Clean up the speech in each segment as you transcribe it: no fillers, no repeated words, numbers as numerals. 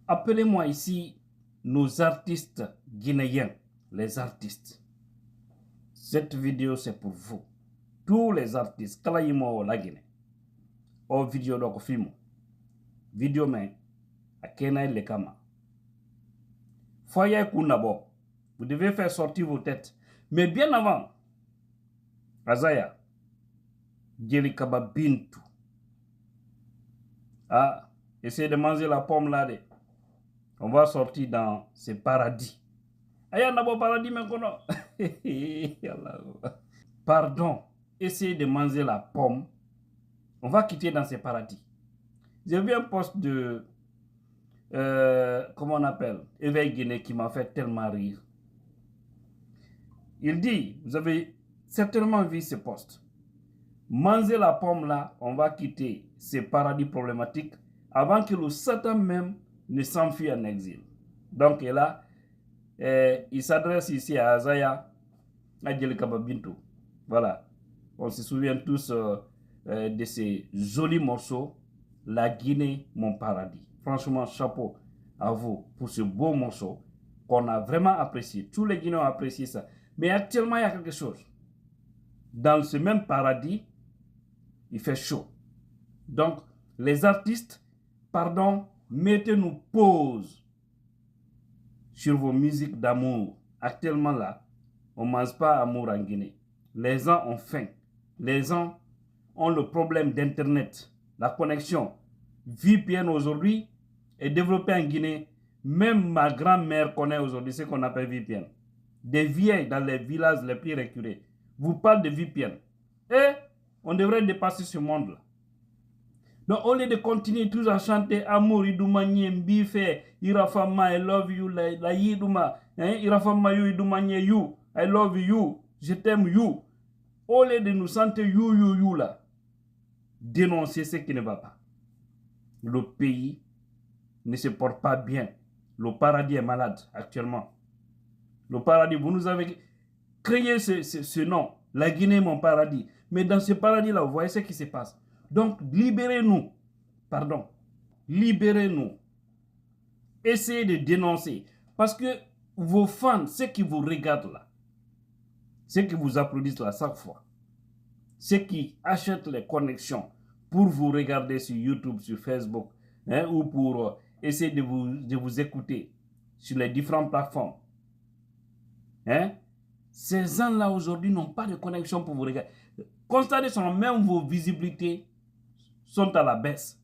Appelez-moi ici nos artistes guinéens, les artistes. Cette vidéo, c'est pour vous. Tous les artistes, Kalayimo la Guinée. Au vidéo de film. Vidéo mais à Kenaï le Kama. Foyer Kounabo. Vous devez faire sortir vos têtes. Mais bien avant, Azaya, Djelikaba Bintou. Ah, essayez de manger la pomme là. On va sortir dans ce paradis. Aya nabo paradis maintenant. Pardon, essayez de manger la pomme. On va quitter dans ce paradis. J'ai vu un post de comment on appelle, Éveil Guinée qui m'a fait tellement rire. Il dit, vous avez certainement vu ce post. Manger la pomme là, on va quitter ce paradis problématique avant que le Satan même ne s'enfuit en exil. Donc là, il s'adresse ici à Azaya, à Djelikaba Bintou. Voilà. On se souvient tous de ces jolis morceaux. La Guinée, mon paradis. Franchement, chapeau à vous pour ce beau morceau qu'on a vraiment apprécié. Tous les Guinéens ont apprécié ça. Mais actuellement, il y a quelque chose. Dans ce même paradis, il fait chaud. Donc, les artistes, pardon, mettez-nous pause sur vos musiques d'amour. Actuellement là, on ne mange pas amour en Guinée. Les gens ont faim. Les gens ont le problème d'Internet. La connexion VPN aujourd'hui est développée en Guinée. Même ma grand-mère connaît aujourd'hui ce qu'on appelle VPN. Des vieilles dans les villages les plus reculés vous parlent de VPN. Et on devrait dépasser ce monde-là. Donc au lieu de continuer tous à chanter Amour, Iduma Mbife, Irafama, I love you, la Yiduma, Irafama, you, Iduma you, I love you, je t'aime you. Au lieu de nous chanter you là, dénoncer ce qui ne va pas. Le pays ne se porte pas bien. Le paradis est malade actuellement. Le paradis, vous nous avez créé ce nom, la Guinée, mon paradis. Mais dans ce paradis-là, vous voyez ce qui se passe. Donc, libérez-nous. Pardon. Libérez-nous. Essayez de dénoncer. Parce que vos fans, ceux qui vous regardent là, ceux qui vous applaudissent là chaque fois, ceux qui achètent les connexions pour vous regarder sur YouTube, sur Facebook, ou pour essayer de vous écouter sur les différentes plateformes. Ces gens-là aujourd'hui n'ont pas de connexion pour vous regarder. Constatez que même vos visibilités sont à la baisse.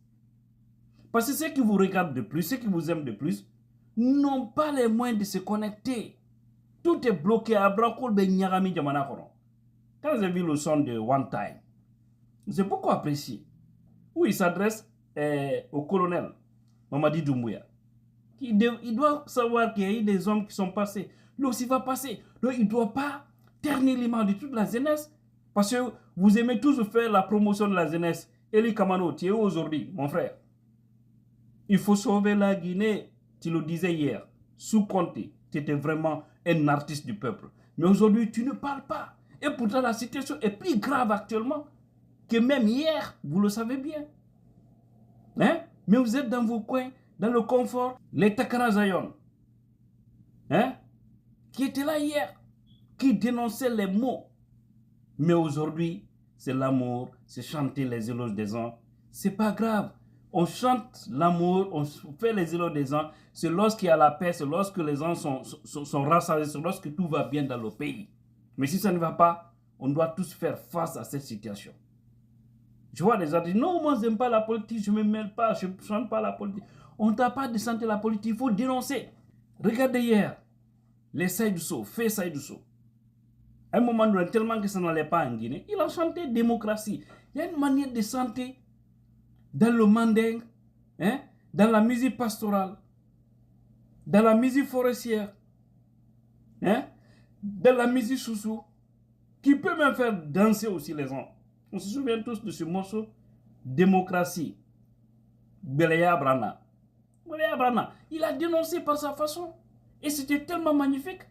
Parce que ceux qui vous regardent de plus, ceux qui vous aiment de plus, n'ont pas les moyens de se connecter. Tout est bloqué à Brakoul de Nyarami Djamanakoron. Quand j'ai vu le son de One Time, j'ai beaucoup apprécié. Où il s'adresse au colonel Mamadi Doumbouya. Il doit savoir qu'il y a eu des hommes qui sont passés. Lui aussi va passer. Donc il ne doit pas ternir l'image de toute la jeunesse. Parce que vous aimez tous faire la promotion de la jeunesse. Eli Kamano, tu es où aujourd'hui, mon frère? Il faut sauver la Guinée. Tu le disais hier. Sous Conté, tu étais vraiment un artiste du peuple. Mais aujourd'hui, tu ne parles pas. Et pourtant, la situation est plus grave actuellement que même hier. Vous le savez bien. Mais vous êtes dans vos coins, dans le confort. Les Takara Zayon, qui étaient là hier, qui dénonçaient les mots. Mais aujourd'hui, c'est l'amour, c'est chanter les éloges des gens. C'est pas grave. On chante l'amour, on fait les éloges des gens. C'est lorsqu'il y a la paix, c'est lorsque les gens sont rassasiés, c'est lorsque tout va bien dans le pays. Mais si ça ne va pas, on doit tous faire face à cette situation. Je vois des gens dire, non, moi, je n'aime pas la politique, je ne me mêle pas, je ne chante pas la politique. On ne t'a pas de chanter la politique, il faut dénoncer. Regardez hier, les Saïdousso, fait Saïdousso. À un moment donné, tellement que ça n'allait pas en Guinée, il a chanté démocratie. Il y a une manière de chanter dans le manding, dans la musique pastorale, dans la musique forestière, dans la musique soussou, qui peut même faire danser aussi les gens. On se souvient tous de ce morceau, démocratie. Belaya Brana. Belaya Brana, il a dénoncé par sa façon. Et c'était tellement magnifique.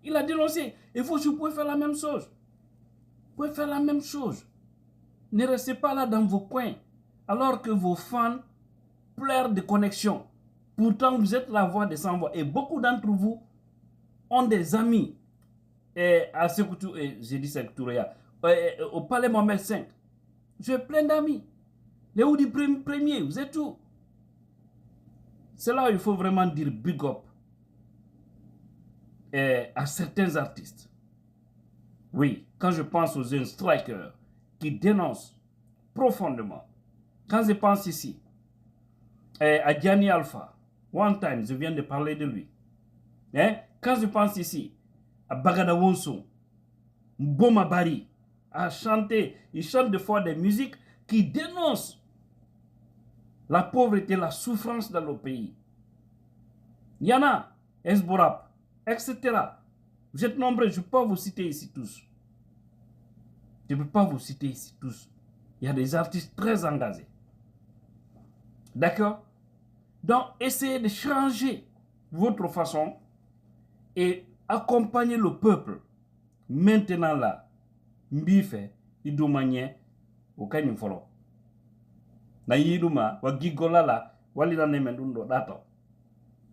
Il a dénoncé. Et vous pouvez faire la même chose. Vous pouvez faire la même chose. Ne restez pas là dans vos coins, alors que vos fans pleurent de connexion. Pourtant, vous êtes la voix des sans-voix. Et beaucoup d'entre vous ont des amis à Sékou, j'ai dit Sékou Touré, au Palais Mohamed V. J'ai plein d'amis. Les Oudi premiers, vous êtes où? C'est là où il faut vraiment dire big up à certains artistes. Oui, quand je pense aux jeunes strikers qui dénoncent profondément, quand je pense ici à Gianni Alpha, one time, je viens de parler de lui. Quand je pense ici à Bagada Wonso, Mboma Bari, à chanter, il chante des fois des musiques qui dénoncent la pauvreté, la souffrance dans le pays. Il y en a, Esborap, etc. Vous êtes nombreux, je ne peux pas vous citer ici tous. Je ne peux pas vous citer ici tous. Il y a des artistes très engagés. D'accord? Donc, essayez de changer votre façon et accompagner le peuple. Maintenant là, Mbife, Idoumanye, au Kanyufolo. Na yiduma, wa gigola la, walila nemendundo dato.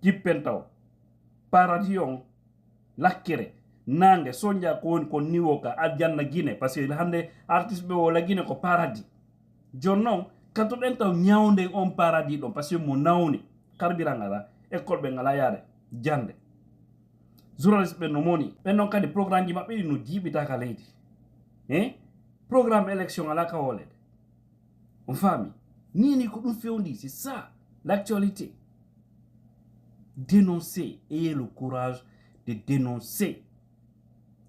Kipentao, paradion, lakere, nange, sonja ko niwoka, adjanna Guinée, parce que hande artiste be wala Guinée ko paradis. Jonnon, quand on entend nyaonde on paradis, donc parce que mon naoni, karbirangala, école bengala yare, jande. Journaliste be nomoni, penon ka de programme di mappe no dibita ka lady. Programme élection à la kaoled. En famille, ni ko dum feondi, c'est ça l'actualité. Dénoncer, ayez le courage de dénoncer.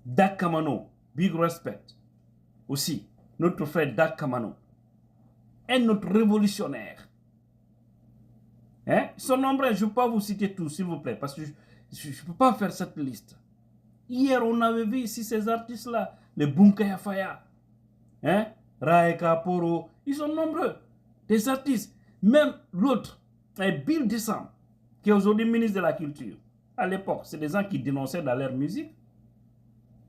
Dak Kamano, big respect. Aussi, notre frère Dak Kamano est notre révolutionnaire. Son nombre, je ne peux pas vous citer tous, s'il vous plaît, parce que je ne peux pas faire cette liste. Hier, on avait vu ici ces artistes-là, les Bunkaya Faya, Raeka Poro, ils sont nombreux. Des artistes, même l'autre, Bill Dessam, qui est aujourd'hui ministre de la Culture. À l'époque, c'est des gens qui dénonçaient dans leur musique.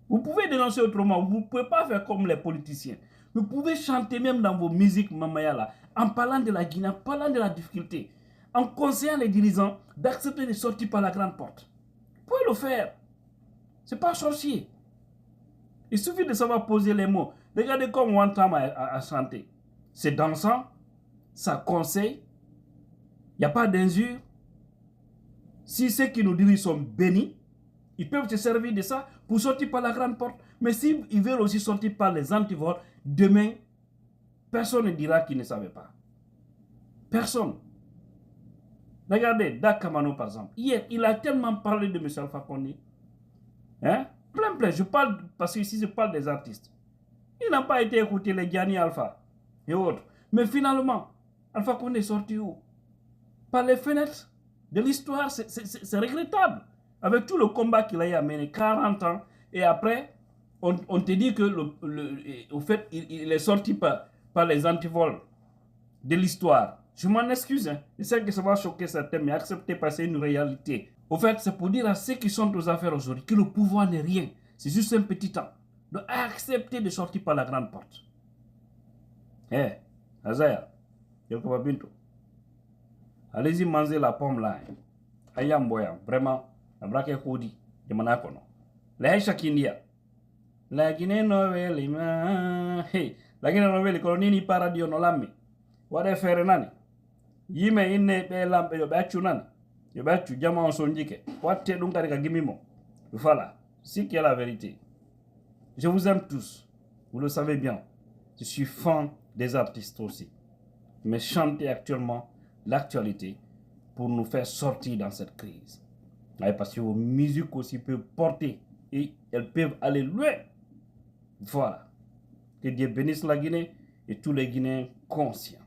Vous pouvez dénoncer autrement, vous ne pouvez pas faire comme les politiciens. Vous pouvez chanter même dans vos musiques Mamayala, en parlant de la Guinée, en parlant de la difficulté, en conseillant les dirigeants d'accepter de sortir par la grande porte. Vous pouvez le faire. Ce n'est pas sorcier. Il suffit de savoir poser les mots. Regardez comme One Time a chanté. C'est dansant, ça conseille, il n'y a pas d'injure. Si ceux qui nous dirigent sont bénis, ils peuvent se servir de ça pour sortir par la grande porte. Mais s'ils veulent aussi sortir par les antivols, demain, personne ne dira qu'ils ne savaient pas. Personne. Regardez, Dak Kamano par exemple. Hier, il a tellement parlé de M. Alpha Condé. Plein. Je parle, parce que ici je parle des artistes. Il n'a pas été écouté les Gianni Alpha et autres. Mais finalement, Alpha Condé est sorti où? Par les fenêtres de l'histoire. C'est regrettable. Avec tout le combat qu'il a mené 40 ans, et après, on te dit que au fait, il est sorti par les antivols de l'histoire. Je m'en excuse. Je sais que ça va choquer certains, mais acceptez pas, c'est une réalité. Au fait, c'est pour dire à ceux qui sont aux affaires aujourd'hui que le pouvoir n'est rien. C'est juste un petit temps. Donc, acceptez de sortir par la grande porte. Azaya, allez-y manger la pomme là. Ayam boyam, vraiment. Abrake Kodi, Yamanakono. La Shakindia. La Guinée Nouvelle, la Guinée Nouvelle, Colonini Paradio Nolami. What a fair nani. Yime inne be lampe yo bachu nani. Yo bachu jama on sonjike. What te dunkarika gimimo. Voilà, c'est qui est la vérité. Je vous aime tous. Vous le savez bien. Je suis fan des artistes aussi. Mais chantez actuellement l'actualité pour nous faire sortir dans cette crise. Parce que vos musiques aussi peuvent porter et elles peuvent aller loin. Voilà. Que Dieu bénisse la Guinée et tous les Guinéens conscients.